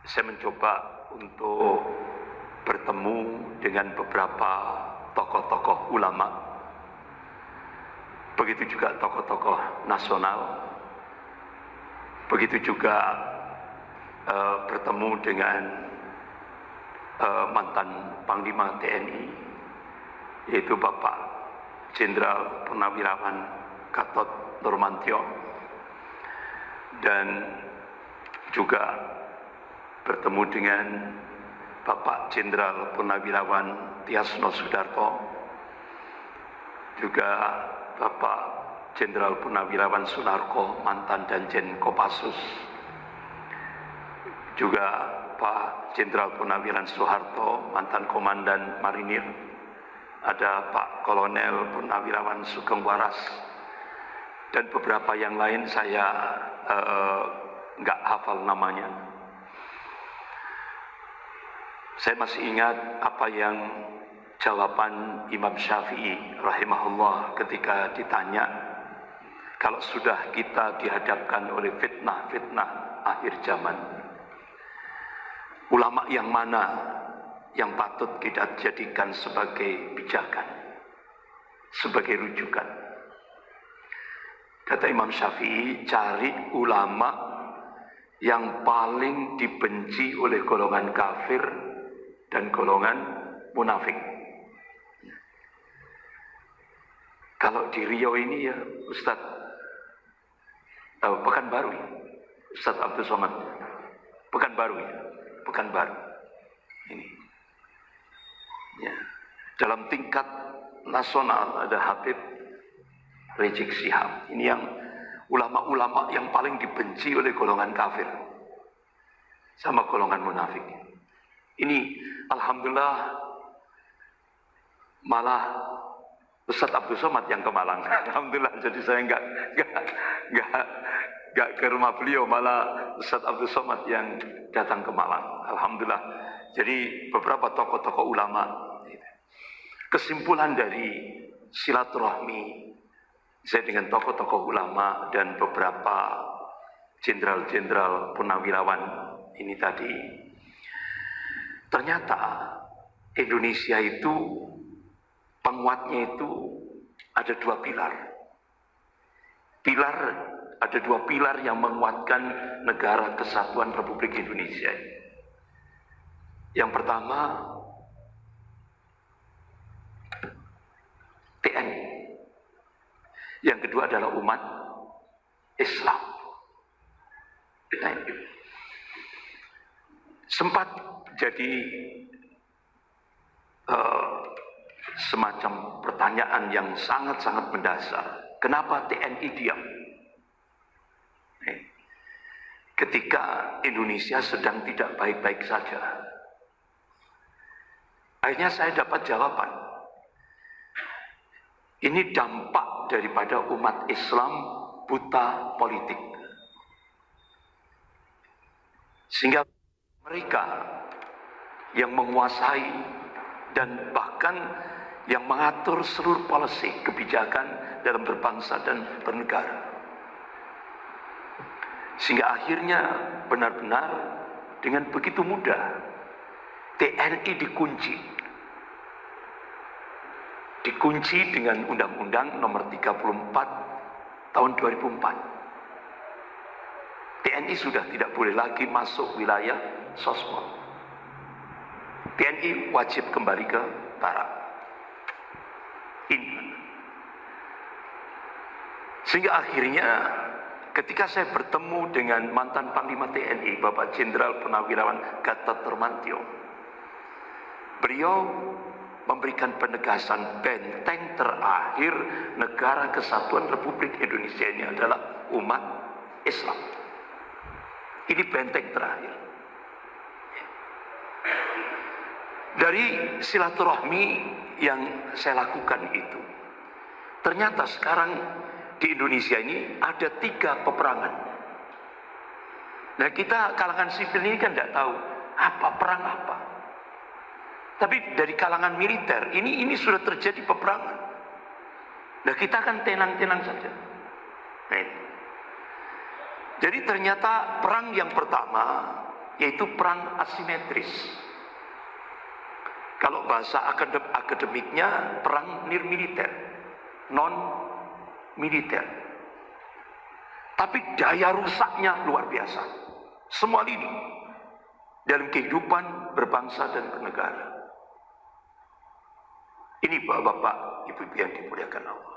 saya mencoba untuk bertemu dengan beberapa tokoh-tokoh ulama, begitu juga tokoh-tokoh nasional, begitu juga bertemu dengan mantan Panglima TNI, yaitu Bapak Jenderal Purnawirawan Gatot Nurmantio, dan juga bertemu dengan Bapak Jenderal Purnawirawan Tiasno Sudarto, juga Bapak Jenderal Purnawirawan Sunarko, mantan Danjen Kopassus, juga Pak Jenderal Purnawirawan Soeharto, mantan Komandan Marinir, ada Pak Kolonel Purnawirawan Sugeng Waras, dan beberapa yang lain saya nggak hafal namanya. Saya masih ingat apa yang jawaban Imam Syafi'i rahimahullah ketika ditanya, kalau sudah kita dihadapkan oleh fitnah-fitnah akhir zaman, ulama yang mana yang patut kita jadikan sebagai pijakan, sebagai rujukan? Kata Imam Syafi'i, cari ulama yang paling dibenci oleh golongan kafir dan golongan munafik. Kalau di Riau ini ya Ustadz Pekanbaru ya, Ustadz Abdul Somad, Pekanbaru ya, Pekanbaru ini. Ya. Dalam tingkat nasional ada Habib Rizik Syihab. Ini yang ulama-ulama yang paling dibenci oleh golongan kafir sama golongan munafik. Ini alhamdulillah malah Ustadz Abdul Somad yang ke Malang. Alhamdulillah, jadi saya nggak ke rumah beliau, malah Ustadz Abdul Somad yang datang ke Malang. Alhamdulillah. Jadi beberapa tokoh-tokoh ulama. Kesimpulan dari silaturahmi saya dengan tokoh-tokoh ulama dan beberapa jenderal-jenderal purnawirawan ini tadi, ternyata Indonesia itu penguatnya itu ada dua pilar. Ada dua pilar yang menguatkan negara kesatuan Republik Indonesia. Yang pertama TNI. Yang kedua adalah umat Islam. Sempat jadi semacam pertanyaan yang sangat-sangat mendasar. Kenapa TNI diam? Ketika Indonesia sedang tidak baik-baik saja. Akhirnya saya dapat jawaban. Ini dampak daripada umat Islam buta politik. Sehingga mereka yang menguasai dan bahkan yang mengatur seluruh policy kebijakan dalam berbangsa dan bernegara. Sehingga akhirnya benar-benar dengan begitu mudah TNI dikunci dengan Undang-Undang Nomor 34 tahun 2004. TNI sudah tidak boleh lagi masuk wilayah sosmod. TNI wajib kembali ke barak. Ini. Sehingga akhirnya ketika saya bertemu dengan mantan Panglima TNI, Bapak Jenderal Purnawirawan Gatot Nurmantio, beliau memberikan penegasan benteng terakhir negara kesatuan Republik Indonesia ini adalah umat Islam. Ini benteng terakhir. Dari silaturahmi yang saya lakukan itu, ternyata sekarang di Indonesia ini ada 3 peperangan. Nah, kita kalangan sipil ini kan tidak tahu apa perang apa. Tapi dari kalangan militer ini sudah terjadi peperangan. Nah, kita kan tenang-tenang saja. Nah, jadi ternyata perang yang pertama yaitu perang asimetris. Kalau bahasa akademiknya perang nirmiliter, non militer. Tapi daya rusaknya luar biasa. Semua lini dalam kehidupan berbangsa dan bernegara. Ini bapak-bapak, ibu-ibu yang dimuliakan Allah.